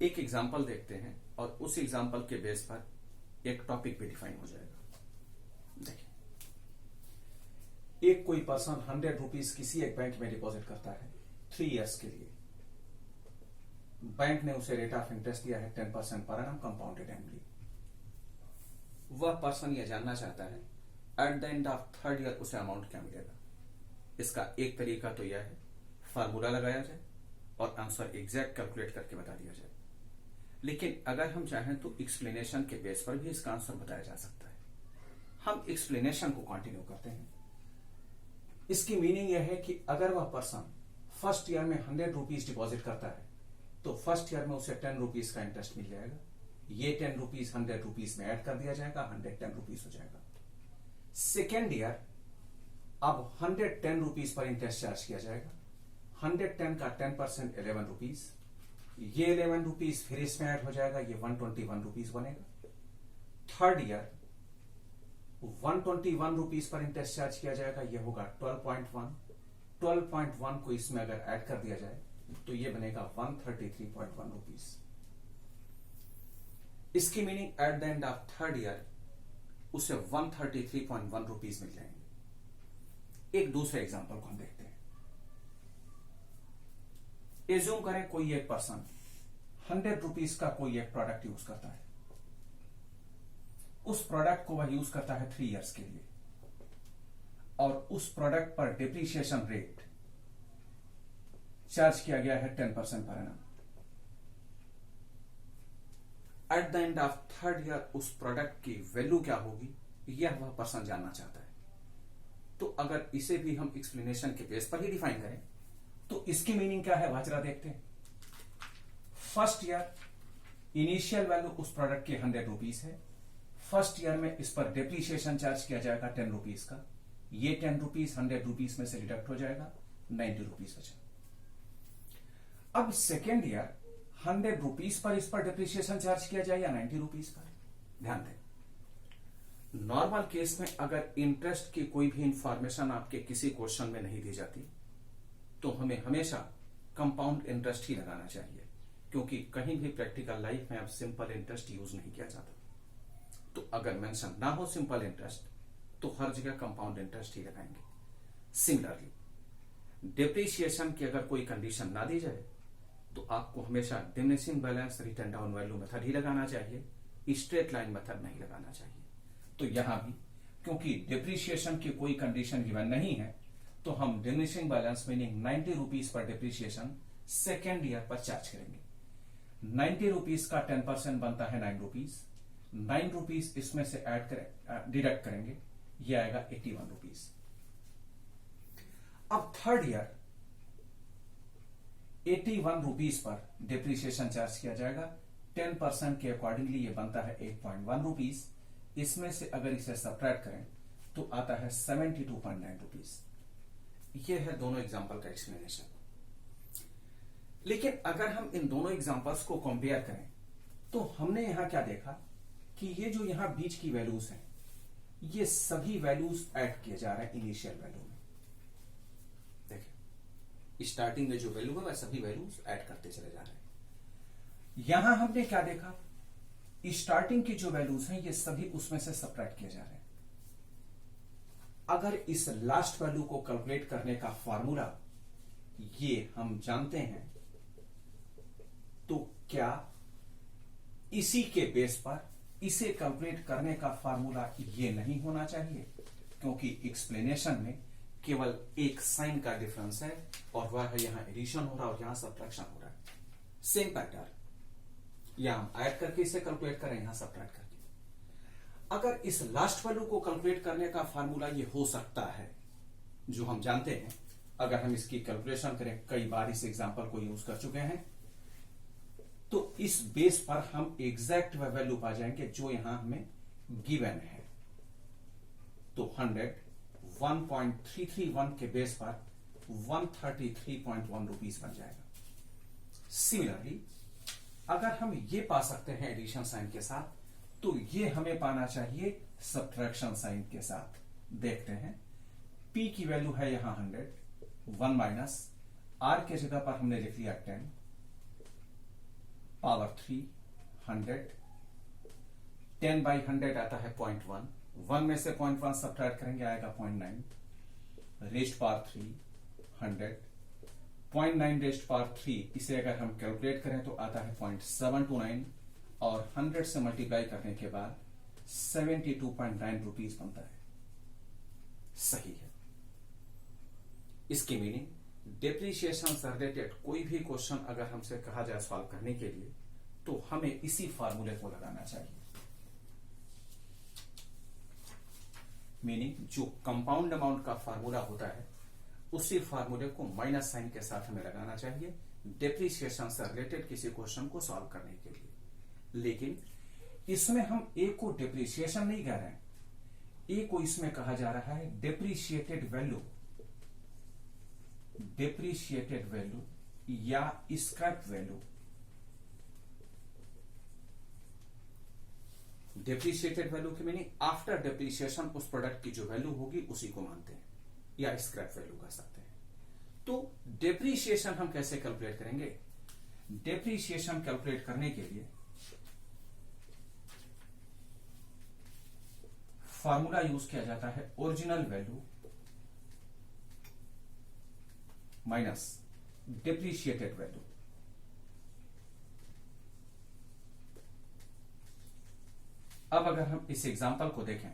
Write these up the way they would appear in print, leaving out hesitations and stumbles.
एक एग्जाम्पल देखते हैं और उस एग्जाम्पल के बेस पर एक टॉपिक भी डिफाइन हो जाएगा। देखिए, एक कोई पर्सन 100 रुपीज किसी एक बैंक में डिपॉजिट करता है 3 इयर्स के लिए। बैंक ने उसे रेट ऑफ इंटरेस्ट दिया है 10% पर एनम कंपाउंडेड एनुअली। वह पर्सन यह जानना चाहता है eight the end of 3rd year उसे अमाउंट क्या मिलेगा। इसका एक तरीका तो यह है फार्मूला लगाया जाए और आंसर एग्जैक्ट कैलकुलेट करके बता दिया जाए, लेकिन अगर हम चाहें तो एक्सप्लेनेशन के बेस पर भी इसका आंसर बताया जा सकता है। हम एक्सप्लेनेशन को कंटिन्यू करते हैं। इसकी मीनिंग यह है कि अगर वह पर्सन फर्स्ट ईयर में 100 रुपीज डिपॉजिट करता है तो फर्स्ट ईयर में उसे 10 रुपीज का इंटरेस्ट मिल जाएगा। ये 10 रुपीज 100 रुपीज में ऐड कर दिया जाएगा, 110 रुपीज हो जाएगा। सेकेंड ईयर अब 110 रुपीज पर इंटरेस्ट चार्ज किया जाएगा। 110 का 10% 11 रुपीज, ये 11 रुपीज फिर इसमें ऐड हो जाएगा, ये 121 रुपीज बनेगा। Third year 121 rupees per interest charge किया जाएगा, ये होगा 12.1। 12.1 को इसमें अगर ऐड कर दिया जाए तो ये बनेगा 133.1 रुपीज। इसकी meaning eight the end of 3rd year उसे 133.1 रुपीज मिल जाएंगे। एक दूसरे एग्जांपल को हम देखते हैं। एज्यूम करें कोई एक पर्सन 100 रुपीज का कोई एक प्रोडक्ट यूज करता है। उस प्रोडक्ट को वह यूज करता है 3 इयर्स के लिए और उस प्रोडक्ट पर डिप्रीशिएशन रेट चार्ज किया गया है 10% per annum. Eight the end of 3rd year उस प्रोडक्ट की वैल्यू क्या होगी यह वह पर्सन जानना चाहता है। तो अगर इसे भी हम एक्सप्लेनेशन के बेस पर ही डिफाइन करें तो इसकी मीनिंग क्या है वह जरा देखते हैं। फर्स्ट ईयर इनिशियल वैल्यू उस प्रोडक्ट के 100 रुपीज है। फर्स्ट ईयर में इस पर डिप्रीशिएशन चार्ज किया जाएगा 10 रुपीज का। ये 10 रुपीज 100 रुपीज में से डिडक्ट हो जाएगा, 90 रुपीज बचा। अब सेकेंड ईयर 100 रुपीज पर इस पर डिप्रीशिएशन चार्ज किया जाए या 90 रुपीज पर। ध्यान दें, नॉर्मल केस में अगर इंटरेस्ट की कोई भी इंफॉर्मेशन आपके किसी क्वेश्चन में नहीं दी जाती तो हमें हमेशा कंपाउंड इंटरेस्ट ही लगाना चाहिए, क्योंकि कहीं भी प्रैक्टिकल लाइफ में अब सिंपल इंटरेस्ट यूज नहीं किया जाता। तो अगर मेंशन ना हो सिंपल इंटरेस्ट तो हर जगह कंपाउंड इंटरेस्ट ही लगाएंगे। सिमिलरली डिप्रीशिएशन की अगर कोई कंडीशन ना दी जाए तो आपको हमेशा diminishing balance return down value method ही लगाना चाहिए, स्ट्रेट लाइन मेथड नहीं लगाना चाहिए। तो यहां भी क्योंकि डिप्रीशिएशन की कोई कंडीशन गिवन नहीं है तो हम diminishing balance meaning 90 rupees per depreciation second year पर चार्ज करेंगे। 90 रुपीज का 10% बनता है 9 रुपीज। 9 रुपीज इसमें से ऐड करें, डिडक्ट करेंगे, ये आएगा 81 रुपीज। अब 3rd year 81 rupees per depreciation charge किया जाएगा। 10% के अकॉर्डिंगली ये बनता है 8.1 रुपीज। इसमें से अगर इसे सब्ट्रैक्ट करें तो आता है 72.9 रुपीज। ये है दोनों एग्जांपल का एक्सप्लेनेशन। लेकिन अगर हम इन दोनों एग्जांपल्स को कंपेयर करें तो हमने यहां क्या देखा कि ये जो यहां बीच की वैल्यूज हैं ये सभी वैल्यूज ऐड किए जा रहे हैं इनिशियल वैल्यू में। देखिए, स्टार्टिंग में जो वैल्यू है वह सभी वैल्यूज ऐड करते चले जा रहे हैं। यहां हमने क्या देखा, स्टार्टिंग की जो वैल्यूज हैं ये सभी उसमें से सब्ट्रैक्ट किए जा रहे हैं। अगर इस लास्ट वैल्यू को कैलकुलेट करने का फॉर्मूला ये हम जानते हैं तो क्या इसी के बेस पर इसे कैलकुलेट करने का फॉर्मूला ये नहीं होना चाहिए, क्योंकि एक्सप्लेनेशन में केवल एक साइन का डिफरेंस है और वह है यहां एडिशन हो रहा है और यहां सब्ट्रैक्शन हो रहा है। सेम पैटर्न यहां हम ऐड करके इसे कैलकुलेट करें, यहां सब्ट्रैक्ट करके। अगर इस लास्ट वैल्यू को कैलकुलेट करने का फार्मूला ये हो सकता है जो हम जानते हैं, अगर हम इसकी कैलकुलेशन करें, कई बार इस एग्जांपल को यूज कर चुके हैं, तो इस बेस पर हम एग्जैक्ट वह वैल्यू पा जाएंगे जो यहां हमें गिवन है। तो 100 1.331 के बेस पर 133.1 रुपीज बन जाएगा। सिमिलरली अगर हम ये पा सकते हैं एडिशन साइन के साथ तो ये हमें पाना चाहिए सब्ट्रैक्शन साइन के साथ। देखते हैं, P की वैल्यू है यहां 100, 1 माइनस R के जगह पर हमने लिख लिया 10, पावर 3 100, 10 बाई 100 आता है 0.1, 1 में से 0.1 सब्ट्रैक्ट करेंगे आएगा 0.9, रेस्ट पावर 3 100, 0.9 रेस्ट पावर 3, इसे अगर हम कैलकुलेट करें तो आता है 0.729 और 100 से मल्टीप्लाई करने के बाद 72.9 रुपीज बनता है। सही है। इसकी मीनिंग डेप्रीशिएशन से रिलेटेड कोई भी क्वेश्चन अगर हमसे कहा जाए सॉल्व करने के लिए तो हमें इसी फार्मूले को लगाना चाहिए। मीनिंग जो कंपाउंड अमाउंट का फार्मूला होता है उसी फार्मूले को माइनस साइन के साथ हमें लगाना चाहिए डेप्रीशिएशन से रिलेटेड किसी क्वेश्चन को सॉल्व करने के लिए। लेकिन इसमें हम ए को डेप्रीशिएशन नहीं कह रहे हैं, ए को इसमें कहा जा रहा है डेप्रीशिएटेड वैल्यू, डेप्रीशिएटेड वैल्यू या स्क्रैप वैल्यू। डेप्रीशिएटेड वैल्यू की मीनिंग आफ्टर डेप्रीशिएशन उस प्रोडक्ट की जो वैल्यू होगी उसी को मानते हैं या स्क्रैप वैल्यू कह सकते हैं। तो डेप्रीशिएशन हम कैसे कैलकुलेट करेंगे? डेप्रीशिएशन कैलकुलेट करने के लिए फार्मूला यूज किया जाता है ओरिजिनल वैल्यू माइनस डेप्रीशिएटेड वैल्यू। अब अगर हम इस एग्जांपल को देखें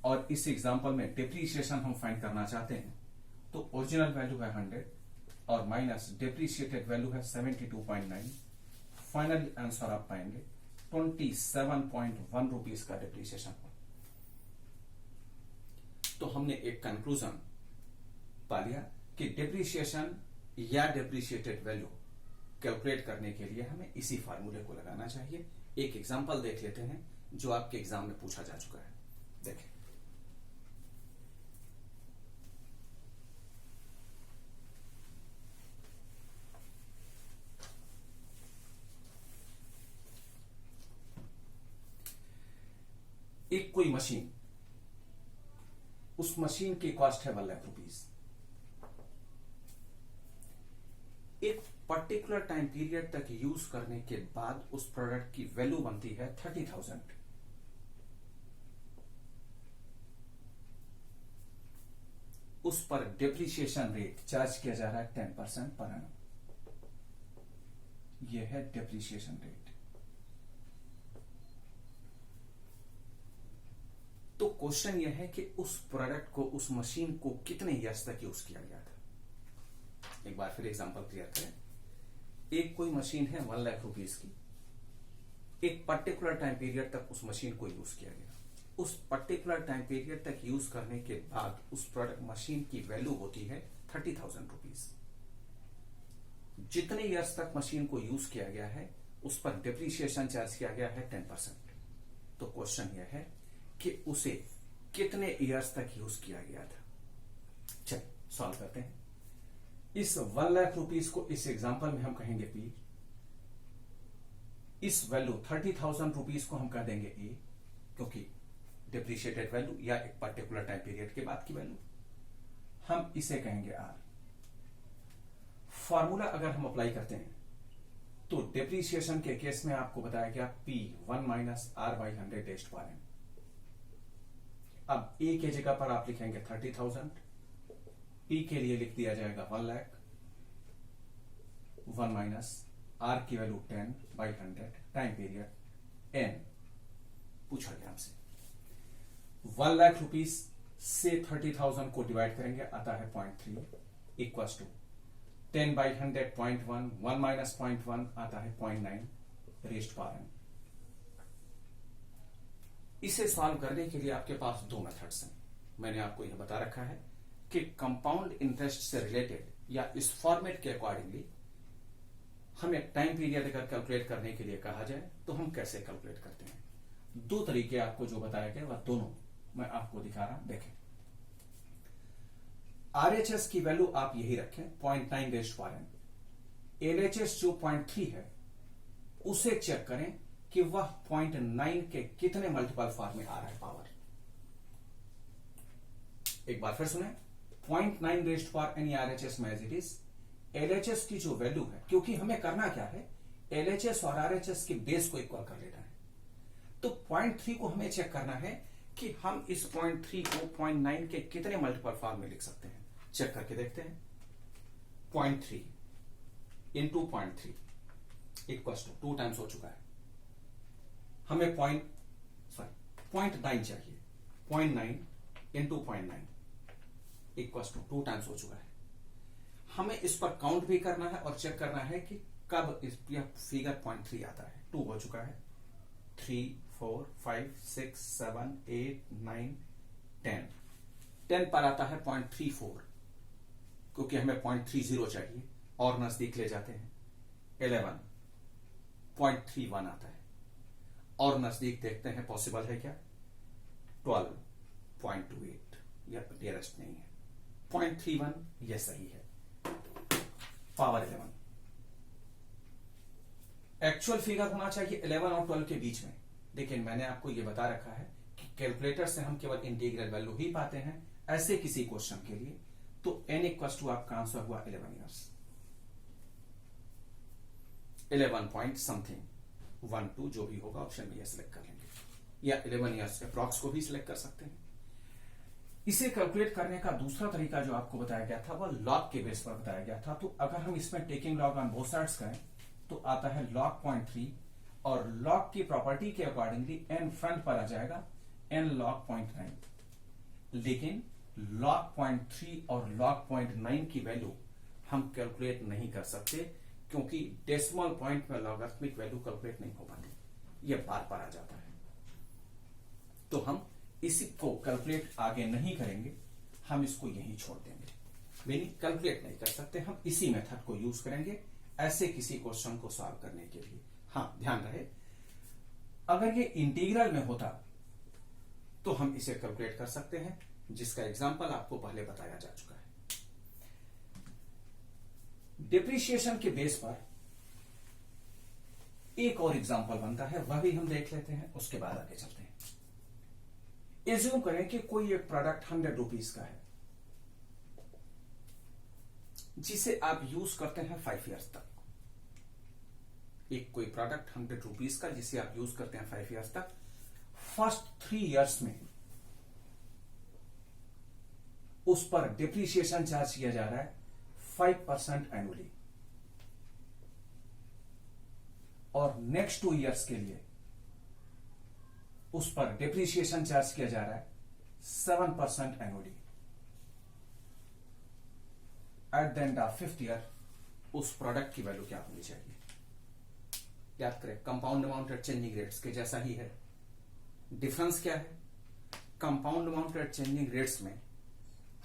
और इस एग्जांपल में डेप्रीशिएशन हम फाइंड करना चाहते हैं तो ओरिजिनल वैल्यू है 100 और माइनस डेप्रीशिएटेड वैल्यू है 72.9। फाइनली आंसर आप पाएंगे 27.1 रुपीज का डेप्रीशिएशन। तो हमने एक कंक्लूजन पा लिया कि डेप्रीशिएशन या डेप्रीशिएटेड वैल्यू कैलकुलेट करने के लिए हमें इसी फार्मूले को लगाना चाहिए। एक एग्जांपल देख लेते हैं जो आपके एग्जाम में पूछा जा चुका है। देखें, एक कोई मशीन, उस मशीन की कॉस्ट है 1 लाख रुपीज। एक पर्टिकुलर टाइम पीरियड तक यूज करने के बाद उस प्रोडक्ट की वैल्यू बनती है 30,000। उस पर डेप्रीशिएशन रेट चार्ज किया जा रहा है 10% पर एनम। यह है डेप्रीशिएशन रेट। तो क्वेश्चन यह है कि उस प्रोडक्ट को, उस मशीन को कितने ईयर्स तक यूज किया गया था। एक बार फिर एग्जांपल क्लियर करें। एक कोई मशीन है 1 लाख रुपीज की, एक पर्टिकुलर टाइम पीरियड तक उस मशीन को यूज किया गया। उस पर्टिकुलर टाइम पीरियड तक यूज करने के बाद उस प्रोडक्ट मशीन की वैल्यू होती है 30,000 रुपीज। जितने ईयर्स तक मशीन को यूज किया गया है उस पर डेप्रीशिएशन चार्ज किया गया है 10%। तो क्वेश्चन यह है कि उसे कितने ईयर्स तक यूज किया गया था। चलिए सॉल्व करते हैं। इस 1 लाख रुपीज को इस एग्जांपल में हम कहेंगे पी, इस वैल्यू 30,000 रुपीज को हम कह देंगे ए, क्योंकि डेप्रीशिएटेड वैल्यू या एक पर्टिकुलर टाइम पीरियड के बाद की वैल्यू। हम इसे कहेंगे आर। फॉर्मूला अगर हम अप्लाई करते हैं तो डेप्रीशिएशन के केस में आपको बताया गया P 1 minus R by 100 raised power N. अब ए के जगह पर आप लिखेंगे 30,000, पी के लिए लिख दिया जाएगा 1 लाख, 1 माइनस आर की value 10 by 100, time period N. पूछा गया हमसे 1 लाख रुपीज से 30,000 को डिवाइड करेंगे, आता है 0.3 इक्वल्स टू 10 बाई 100 0.1, 1 माइनस 0.1 आता है 0.9 रेज़्ड पावर एन। इसे सॉल्व करने के लिए आपके पास दो मेथड्स हैं। मैंने आपको यह बता रखा है कि कंपाउंड इंटरेस्ट से रिलेटेड या इस फॉर्मेट के अकॉर्डिंगली हमें टाइम पीरियड अगर कैलकुलेट करने के लिए कहा जाए तो हम कैसे कैलकुलेट करते हैं। दो तरीके आपको जो बताया गया वह दोनों मैं आपको दिखा रहा हूं। देखें, आरएचएस की वैल्यू आप यही रखें 0.9 रेज़्ड पावर एन। एलएचएस जो 0.3 है उसे चेक करें कि वह 0.9 के कितने मल्टीपल फॉर्म में आ रहा है पावर। एक बार फिर सुने, 0.9 रेज़्ड पावर एन आरएचएस में एज इट इज। एलएचएस की जो वैल्यू है, क्योंकि हमें करना क्या है, LHS और RHS के बेस को इक्वल कर लेना है। तो 0.3 को हमें चेक करना है कि हम इस 0.3 को 0.9 के कितने मल्टीपल फॉर्म में लिख सकते हैं। चेक करके देखते हैं। 0.3 इंटू 0.3 इक्वल टू 2 टाइम्स हो चुका है। हमें 0.9 चाहिए। 0.9 इंटू 0.9 इक्वल टू 2 टाइम्स हो चुका है। हमें इस पर काउंट भी करना है और चेक करना है कि कब इस फिगर 0.3 आता है। 2 हो चुका है, 3 4 5 6 7 8 9 10 10 पर आता है 0.34, क्योंकि हमें 0.30 चाहिए और नजदीक ले जाते हैं। 11 0.31 आता है और नजदीक देखते हैं पॉसिबल है क्या। 12.28 यह नियरेस्ट नहीं है। 0.31 यह सही है। पावर 11 एक्चुअल फिगर होना चाहिए 11 और 12 के बीच में, लेकिन मैंने आपको यह बता रखा है कि कैलकुलेटर से हम केवल इंटीग्रल वैल्यू ही पाते हैं ऐसे किसी क्वेश्चन के लिए। तो n इक्वल टू आपका आंसर हुआ 11 ईयर्स। 11 पॉइंट समथिंग 1 2 जो भी होगा ऑप्शन में यह सिलेक्ट कर लेंगे, या 11 ईयर्स अप्रॉक्स को भी सिलेक्ट कर सकते हैं। इसे कैलकुलेट करने का दूसरा तरीका जो आपको बताया गया था वह लॉग के बेस पर बताया गया था। तो अगर हम इसमें taking log on both sides करें तो आता है log 0.3 और log की प्रॉपर्टी के अकॉर्डिंगली n फ्रंट पर आ जाएगा n log 0.9। लेकिन log 0.3 और log 0.9 की वैल्यू हम कैलकुलेट नहीं कर सकते, क्योंकि डेसिमल पॉइंट में लॉगरिथमिक वैल्यू कैलकुलेट नहीं हो पाती, यह बार बार आ जाता है। तो हम इसी को कैलकुलेट आगे नहीं करेंगे, हम इसको यहीं छोड़ देंगे। मीनिंग कैलकुलेट नहीं कर सकते, हम इसी मेथड को यूज करेंगे ऐसे किसी क्वेश्चन को सॉल्व करने के लिए। हाँ, ध्यान रहे, अगर ये इंटीग्रल में होता तो हम इसे कैलकुलेट कर सकते हैं, जिसका एग्जांपल आपको पहले बताया जा चुका है। डिप्रिसिएशन के बेस पर एक और एग्जांपल बनता है, वह भी हम देख लेते हैं, उसके बाद आगे चलते हैं। एज्यूम करें कि कोई एक प्रोडक्ट 100 रुपीज का है, जिसे आप यूज करते हैं 5 इयर्स तक। एक कोई प्रोडक्ट 100 रुपीज का जिसे आप यूज करते हैं 5 इयर्स तक। फर्स्ट 3 इयर्स में उस पर डिप्रिसिएशन चार्ज किया जा रहा है 5% एनुअली, और नेक्स्ट 2 इयर्स के लिए उस पर डिप्रिसिएशन चार्ज किया जा रहा है 7% annually. Eight the end of 5th year उस प्रोडक्ट की वैल्यू क्या होनी चाहिए। याद करें, compound amount at changing rates के जैसा ही है। डिफरेंस क्या है, compound amount at changing rates में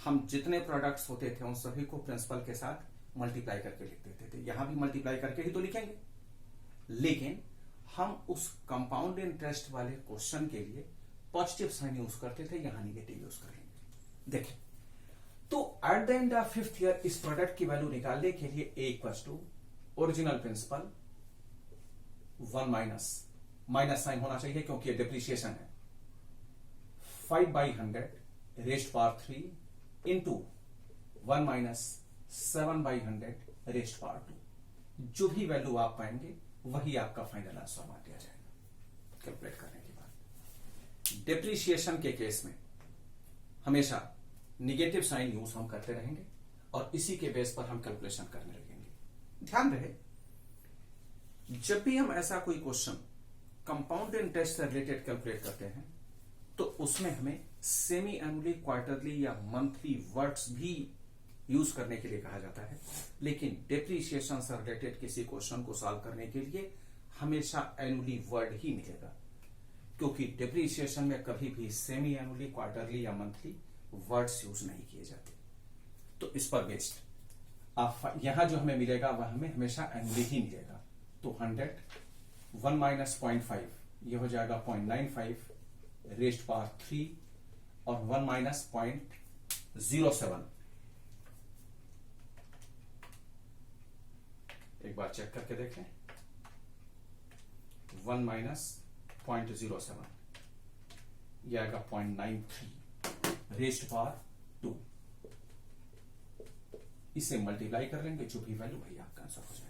हम जितने प्रोडक्ट्स होते थे उन सभी को प्रिंसिपल के साथ मल्टीप्लाई करके लिख देते थे। यहां भी मल्टीप्लाई करके ही तो लिखेंगे, लेकिन हम उस कंपाउंड इंटरेस्ट वाले क्वेश्चन के लिए पॉजिटिव साइन यूज करते थे, यहां निगेटिव यूज करेंगे। देखें, तो at the end of 5th year इस प्रोडक्ट की वैल्यू निकालने के लिए a equal to original principal 1 minus sign होना चाहिए, क्योंकि ये डिप्रिसिएशन है, 5/100 raised power 3 into 1 minus 7/100 raised power 2। जो भी वैल्यू आप पाएंगे वही आपका फाइनल आंसर मान लिया जाएगा कैलकुलेट करने के बाद। डिप्रिसिएशन के केस में हमेशा निगेटिव साइन यूज हम करते रहेंगे और इसी के बेस पर हम कैलकुलेशन करने लगेंगे। ध्यान रहे, जब भी हम ऐसा कोई क्वेश्चन कंपाउंड इंटरेस्ट से रिलेटेड कैलकुलेट करते हैं तो उसमें हमें सेमी एनुअली, क्वार्टरली या मंथली वर्ड्स भी यूज करने के लिए कहा जाता है। लेकिन डिप्रिसिएशन से रिलेटेड किसी क्वेश्चन को सॉल्व करने के लिए हमेशा एनुअली वर्ड ही मिलेगा, क्योंकि डिप्रिसिएशन में कभी भी सेमी एनुअली, क्वार्टरली या मंथली वर्ड्स यूज नहीं किए जाते। तो इस पर बेस्ड यहां जो हमें मिलेगा वह हमें हमेशा एनुअली ही मिलेगा। तो 100 1 माइनस 0.5 ये हो जाएगा 0.95 रेस्ट पावर 3 और 1 माइनस 0.07। एक बार चेक करके देखें, 1 माइनस 0.07 ये आएगा 0.93 रेस्ट पावर 2। इसे मल्टीप्लाई कर लेंगे, जो भी वैल्यू वही आपका आंसर हो जाएगा।